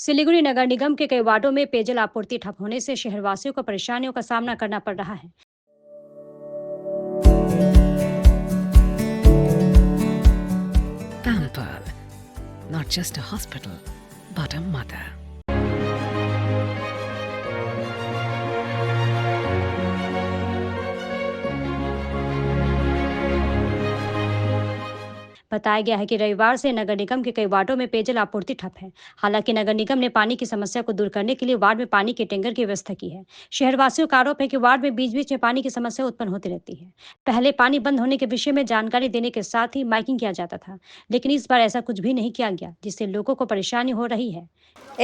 सिलीगुड़ी नगर निगम के कई वार्डों में पेयजल आपूर्ति ठप होने से शहरवासियों को परेशानियों का सामना करना पड़ रहा है। Pampered, not just a hospital, but a mother. बताया गया है कि रविवार से नगर निगम के कई वार्डों में पेयजल आपूर्ति ठप है। हालांकि नगर निगम ने पानी की समस्या को दूर करने के लिए वार्ड में पानी के टैंकर की व्यवस्था की है। शहरवासियों का आरोप है कि वार्ड में बीच बीच में पानी की समस्या उत्पन्न होती रहती है। पहले पानी बंद होने के विषय में जानकारी देने के साथ ही माइकिंग किया जाता था, लेकिन इस बार ऐसा कुछ भी नहीं किया गया, जिससे लोगों को परेशानी हो रही है।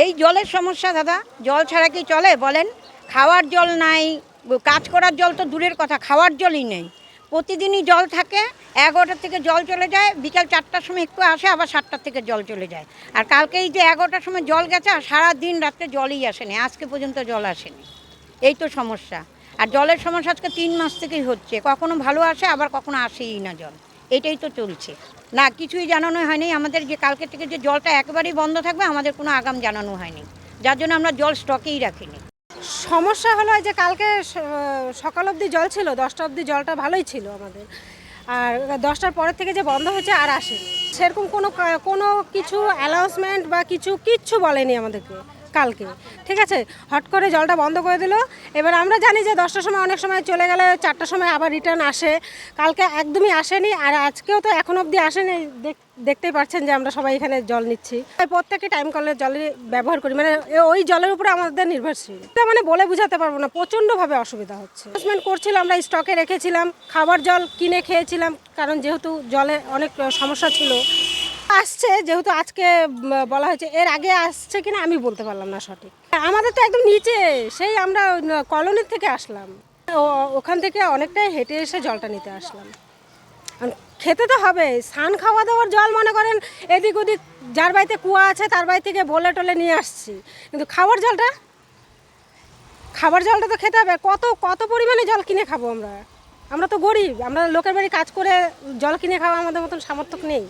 এই জলের সমস্যা দাদা, জল ছাড়া কি চলে বলেন? খাওয়ার জল নাই, কাজ করার জল তো দূরের কথা, খাওয়ার জলই নেই। প্রতিদিনই জল থাকে, 11টা থেকে জল চলে যায়, বিকাল 4টার সময় একটু আসে, আবার 7টা থেকে জল চলে যায়। আর কালকেই যে 11টার সময় জল গেছে, আর সারা দিন রাত্রে জলই আসেনি, আজকে পর্যন্ত জল আসেনি। এই তো সমস্যা। আর জলের সমস্যা আজকে 3 মাস থেকেই হচ্ছে, কখনো ভালো আসে আবার কখনো আসেই না জল, এটাই তো চলছে। না কিছুই জানানো হয়নি আমাদের, যে কালকে থেকে যে জলটা একেবারেই বন্ধ থাকবে আমাদের কোনো আগাম জানানো হয়নি, যার জন্য আমরা জল স্টকেই রাখিনি। সমস্যা হলো যে কালকে সকাল অবধি জল ছিল, 10টা অবধি জলটা ভালোই ছিল আমাদের, আর 10টার পরের থেকে যে বন্ধ হয়েছে আর আসেনি। সেরকম কোনো কিছু অ্যানাউন্সমেন্ট বা কিচ্ছু বলেনি আমাদেরকে কালকে, ঠিক আছে। হট করে জলটা বন্ধ করে দিল। এবার আমরা জানি যে 10টার সময় অনেক সময় চলে গেলে 4টার সময় আবার রিটার্ন আসে, কালকে একদমই আসেনি, আর আজকেও তো এখন অবধি আসেনি। দেখতেই পাচ্ছেন যে আমরা সবাই এখানে জল নিচ্ছি, প্রত্যেকে টাইম কলের জলের ব্যবহার করি, মানে ওই জলের উপরে আমাদের নির্ভরশীল। এটা মানে বলে বোঝাতে পারবো না, প্রচণ্ডভাবে অসুবিধা হচ্ছে। অ্যানাউন্সমেন্ট করছিল, আমরা স্টকে রেখেছিলাম, খাবার জল কিনে খেয়েছিলাম, কারণ যেহেতু জলে অনেক সমস্যা ছিল। আসছে যেহেতু আজকে বলা হয়েছে, এর আগে আসছে কিনা আমি বলতে পারলাম না সঠিক। আমাদের তো একদম নিচে, সেই আমরা কলোনির থেকে আসলাম, ওখান থেকে অনেকটাই হেঁটে এসে জলটা নিতে আসলাম। খেতে তো হবে, স্নান খাওয়া দাওয়ার জল মনে করেন এদিক ওদিক যার বাড়িতে কুয়া আছে তার বাড়ি থেকে বলে টলে নিয়ে আসছি, কিন্তু খাবার জলটা তো খেতে হবে। কত পরিমাণে জল কিনে খাবো আমরা তো গরিব, আমরা লোকের বাড়ি কাজ করে জল কিনে খাওয়া আমাদের মতন সামর্থ্য নেই।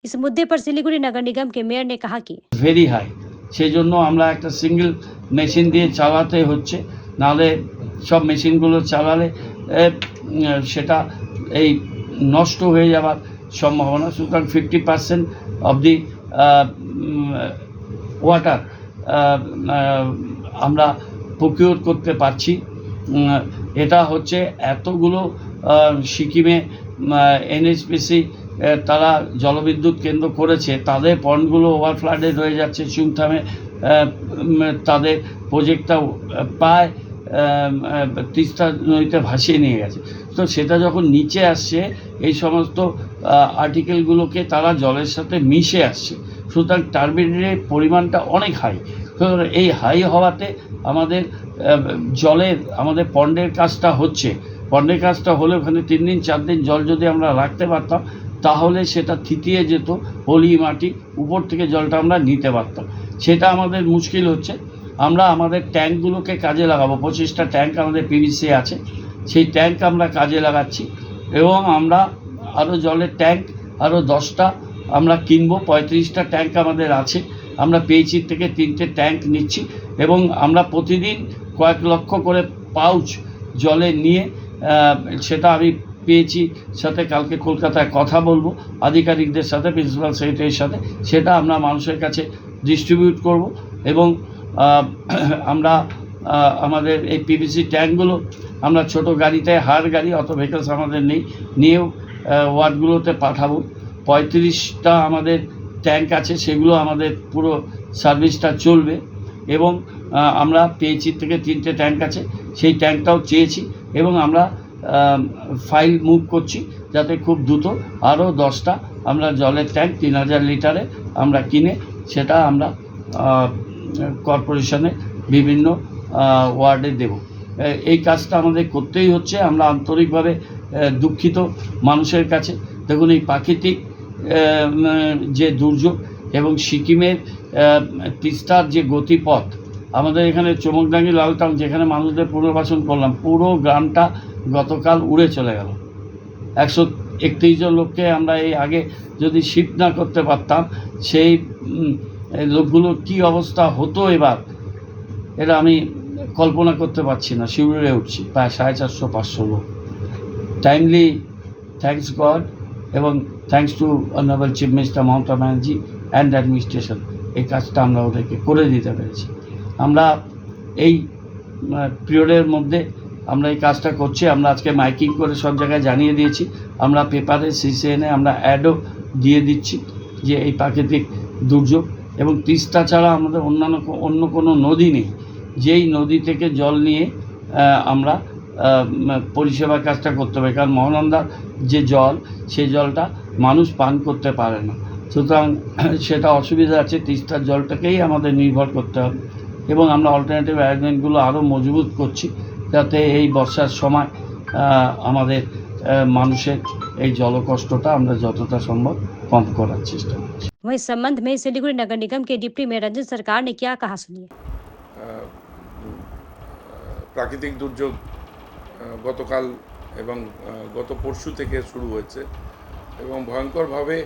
इस मुद्दे पर सिलीगुड़ी नगर निगम के मेयर ने कहा कि ভেরি হাই, সেই জন্য আমরা একটা সিঙ্গেল মেশিন দিয়ে চালাতে হচ্ছে, নাহলে সব মেশিনগুলো চালালে সেটা এই নষ্ট হয়ে যাওয়ার সম্ভাবনা। সুতরাং 50% অফ দি ওয়াটার আমরা প্রকিউর করতে পারছি। এটা হচ্ছে এতগুলো সিকিমে এনএইচপিসি তারা জলবিদ্যুৎ কেন্দ্র করেছে, তাদের পয়েন্টগুলো ওভারফ্লাডেড হয়ে যাচ্ছে। চুংথামে তাদের প্রজেক্টটা প্রায় তিস্তা নদীতে ভাসিয়ে নিয়ে গেছে। তো সেটা যখন নিচে আসছে, এই সমস্ত আর্টিকেলগুলোকে তারা জলের সাথে মিশে আসছে, সুতরাং টার্বিনের পরিমাণটা অনেক হাই। এই হাই হওয়াতে আমাদের জলের আমাদের পন্ডের কাজটা হচ্ছে, পন্ডের কাজটা হলে ওখানে 3 দিন 4 দিন জল যদি আমরা রাখতে পারতাম, তাহলে সেটা থিতিয়ে যেত, পলি মাটি উপর থেকে জলটা আমরা নিতে পারতাম। সেটা আমাদের মুশকিল হচ্ছে। আমরা আমাদের ট্যাঙ্কগুলোকে কাজে লাগাবো, 25টা ট্যাঙ্ক আমাদের পিভিসি আছে, সেই ট্যাঙ্ক আমরা কাজে লাগাচ্ছি, এবং আমরা আরও জলের ট্যাঙ্ক আরও 10টা আমরা কিনবো। 35টা ট্যাঙ্ক আমাদের আছে, আমরা পেয়েছি থেকে 3টে ট্যাঙ্ক নিচ্ছি, এবং আমরা প্রতিদিন কয়েক লক্ষ করে পাউচ জলে নিয়ে, সেটা আমি পেয়েছি সাথে কালকে কলকাতায় কথা বলবো আধিকারিকদের সাথে, প্রিন্সিপাল সেক্রেটারির সাথে, সেটা আমরা মানুষের কাছে ডিস্ট্রিবিউট করব। এবং আমরা আমাদের এই পিভিসি ট্যাঙ্কগুলো আমরা ছোট গাড়িতে, হার গাড়ি, অত ভেহিকলস আমাদের নেই, নিয়েও ওয়ার্ডগুলোতে পাঠাবো। 35টা আমাদের ট্যাঙ্ক আছে, সেগুলো আমাদের পুরো সার্ভিসটা চলবে। এবং আমরা পেয়েছি থেকে 3টে ট্যাঙ্ক আছে, সেই ট্যাঙ্কটাও চেয়েছি, এবং আমরা ফাইল মুভ করছি যাতে খুব দ্রুত আরও 10টা আমরা জলের ট্যাঙ্ক 3000 লিটারে আমরা কিনে সেটা আমরা কর্পোরেশনে বিভিন্ন ওয়ার্ডে দেব। এই কাজটা আমাদের করতেই হচ্ছে। আমরা আন্তরিকভাবে দুঃখিত মানুষের কাছে। দেখুন, এই প্রাকৃতিক যে দুর্যোগ এবং সিকিমের তিস্তার যে গতিপথ, আমাদের এখানে চমকডাঙ্গি লালটাং যেখানে মানুষদের পুনর্বাসন করলাম, পুরো গ্রামটা গতকাল উড়ে চলে গেল। 131 জন লোককে আমরা এই আগে যদি শিফট না করতে পারতাম সেই লোকগুলোর কী অবস্থা হতো এবার, এটা আমি কল্পনা করতে পারছি না। শিউরে উঠছি, প্রায় 450-500 লোক। টাইমলি থ্যাঙ্কস গড এবং thanks to honourable chief minister Mamata Banerjee and administration, এই কাজটা আমরা ওদেরকে করে দিতে পেরেছি। আমরা এই পিরিয়ডের মধ্যে আমরা এই কাজটা করছি। আমরা আজকে মাইকিং করে সব জায়গায় জানিয়ে দিয়েছি। আমরা পেপারে সিসিএনে আমরা অ্যাডও দিয়ে দিচ্ছি যে এই প্রাকৃতিক দুর্যোগ, এবং তিস্তা ছাড়া আমাদের অন্য কোনো নদী নেই যেই নদী থেকে জল নিয়ে আমরা পরিষেবার কাজটা করতে হবে। কারণ মহানন্দার যে জল, সেই জলটা মানুষ পান করতে পারে না, সুতরাং সেটা অসুবিধা আছে। তিস্তার জলটাকেই আমাদের নির্ভর করতে হবে এবং আমরা অল্টারনেটিভ অ্যারেঞ্জমেন্টগুলো আরও মজবুত করছি যাতে এই বর্ষার সময় আমাদের মানুষের এই জলকষ্টটা আমরা যতটা সম্ভব কম করার চেষ্টা করছি। वहीं इस संबंध में सिलीगुड़ी नगर निगम के डिप्टी मेयर रंजन सरकार ने क्या कहा, सुनिए। প্রাকৃতিক দুর্যোগ গতকাল এবং গত পরশু থেকে শুরু হয়েছে এবং ভয়ঙ্করভাবে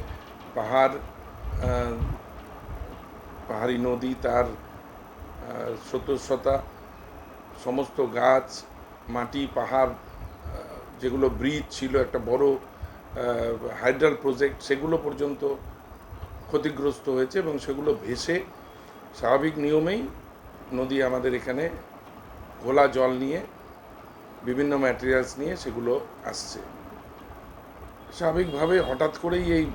পাহাড়ি নদী, তার স্রোতস্বতা, সমস্ত গাছ, মাটি, পাহাড়, যেগুলো ব্রিজ ছিল, একটা বড় হাইড্রাল প্রজেক্ট, সেগুলো পর্যন্ত ক্ষতিগ্রস্ত হয়েছে এবং সেগুলো ভেসে স্বাভাবিক নিয়মেই নদী আমাদের এখানে ঘোলা জল নিয়ে, বিভিন্ন ম্যাটেরিয়ালস নিয়ে সেগুলো আসছে। স্বাভাবিকভাবে হঠাৎ করেই এই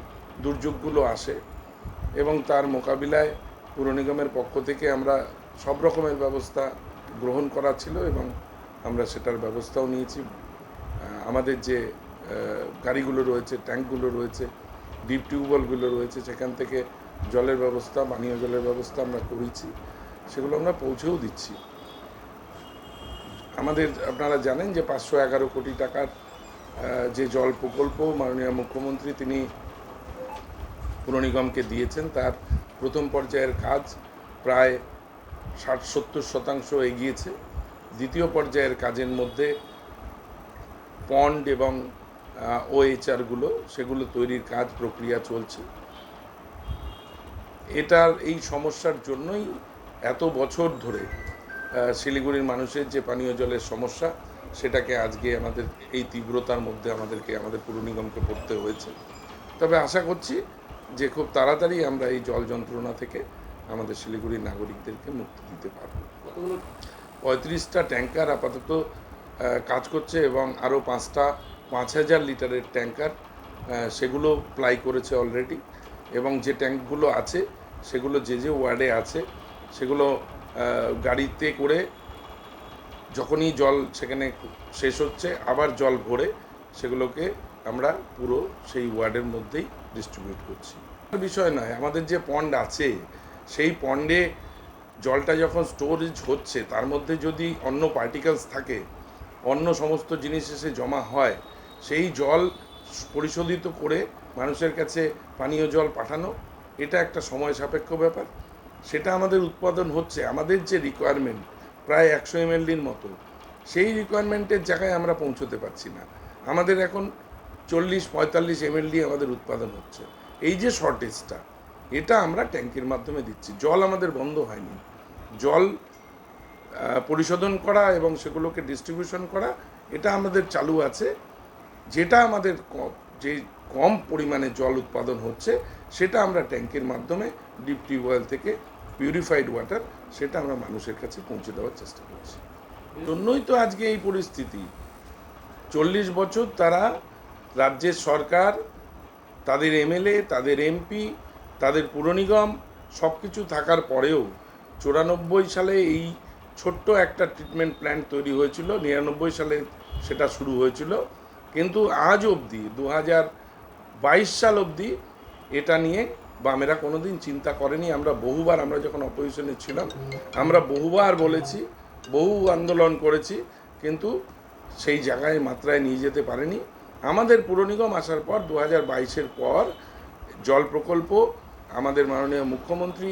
দুর্যোগগুলো আসে এবং তার মোকাবিলায় পুর নিগমের পক্ষ থেকে আমরা সব রকমের ব্যবস্থা গ্রহণ করা ছিল এবং আমরা সেটার ব্যবস্থাও নিয়েছি। আমাদের যে গাড়িগুলো রয়েছে, ট্যাঙ্কগুলো রয়েছে, ডিপ টিউবওয়েলগুলো রয়েছে, সেখান থেকে জলের ব্যবস্থা, পানীয় জলের ব্যবস্থা আমরা করেছি, সেগুলো আমরা পৌঁছেও দিচ্ছি। আমাদের, আপনারা জানেন যে 511 কোটি টাকার যে জল প্রকল্প মাননীয় মুখ্যমন্ত্রী তিনি পুর নিগমকে দিয়েছেন, তার প্রথম পর্যায়ের কাজ প্রায় 60-70% এগিয়েছে। দ্বিতীয় পর্যায়ের কাজের মধ্যে পন্ড এবং ওএইচআরগুলো, সেগুলো তৈরির কাজ প্রক্রিয়া চলছে। এটার এই সমস্যার জন্যই এত বছর ধরে শিলিগুড়ির মানুষের যে পানীয় জলের সমস্যা, সেটাকে আজকে আমাদের এই তীব্রতার মধ্যে আমাদের পুর নিগমকে পড়তে হয়েছে। তবে আশা করছি যে খুব তাড়াতাড়ি আমরা এই জল যন্ত্রণা থেকে আমাদের শিলিগুড়ির নাগরিকদেরকে মুক্তি দিতে পারব। 35টা ট্যাঙ্কার আপাতত কাজ করছে এবং আরও 5টা 5000 লিটারের ট্যাঙ্কার সেগুলো প্লাই করেছে অলরেডি, এবং যে ট্যাঙ্কগুলো আছে সেগুলো যে ওয়ার্ডে আছে সেগুলো গাড়িতে করে যখনই জল সেখানে শেষ হচ্ছে আবার জল ভরে সেগুলোকে আমরা পুরো সেই ওয়ার্ডের মধ্যেই ডিস্ট্রিবিউট করছি। বিষয় নয়, আমাদের যে পন্ড আছে সেই পন্ডে জলটা যখন স্টোরেজ হচ্ছে তার মধ্যে যদি অন্য পার্টিকেলস থাকে, অন্য সমস্ত জিনিস এসে জমা হয়, সেই জল পরিশোধিত করে মানুষের কাছে পানীয় জল পাঠানো, এটা একটা সময় সাপেক্ষ ব্যাপার। সেটা আমাদের উৎপাদন হচ্ছে। আমাদের যে রিকোয়ারমেন্ট প্রায় 100 ml মতো, সেই রিকোয়ারমেন্টের জায়গায় আমরা পৌঁছতে পারছি না। আমাদের এখন 40-45 ml আমাদের উৎপাদন হচ্ছে। এই যে শর্টেজটা, এটা আমরা ট্যাঙ্কির মাধ্যমে দিচ্ছি। জল আমাদের বন্ধ হয়নি। জল পরিশোধন করা এবং সেগুলোকে ডিস্ট্রিবিউশন করা, এটা আমাদের চালু আছে। যেটা আমাদের যে কম পরিমাণে জল উৎপাদন হচ্ছে, সেটা আমরা ট্যাঙ্কের মাধ্যমে ডিপ টিউবওয়েল থেকে পিউরিফাইড ওয়াটার, সেটা আমরা মানুষের কাছে পৌঁছে দেওয়ার চেষ্টা করছি। জন্যই তো আজকে এই পরিস্থিতি। 40 বছর তারা, রাজ্যের সরকার, তাদের এমএলএ, তাদের এমপি, তাদের পুর নিগম সব কিছু থাকার পরেও 94 সালে এই ছোট্ট একটা ট্রিটমেন্ট প্ল্যান্ট তৈরি হয়েছিল, 99 সালে সেটা শুরু হয়েছিল, কিন্তু আজ অবধি 2022 সাল অবধি এটা নিয়ে বামেরা কোনোদিন চিন্তা করেনি। আমরা যখন অপোজিশনে ছিলাম, আমরা বহুবার বলেছি, বহু আন্দোলন করেছি, কিন্তু সেই জায়গায় মাত্রায় নিয়ে যেতে পারেনি। আমাদের পুর নিগম আসার পর 2022-এর পর জল প্রকল্প আমাদের মাননীয় মুখ্যমন্ত্রী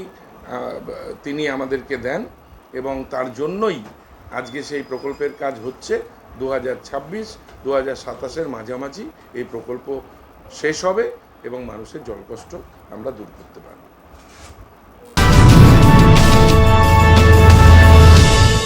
তিনি আমাদেরকে দেন এবং তার জন্যই আজকে সেই প্রকল্পের কাজ হচ্ছে। 2026-2027-এর মাঝামাঝি এই প্রকল্প শেষ হবে এবং মানুষের জলকষ্ট আমরা দূর করতে পারব।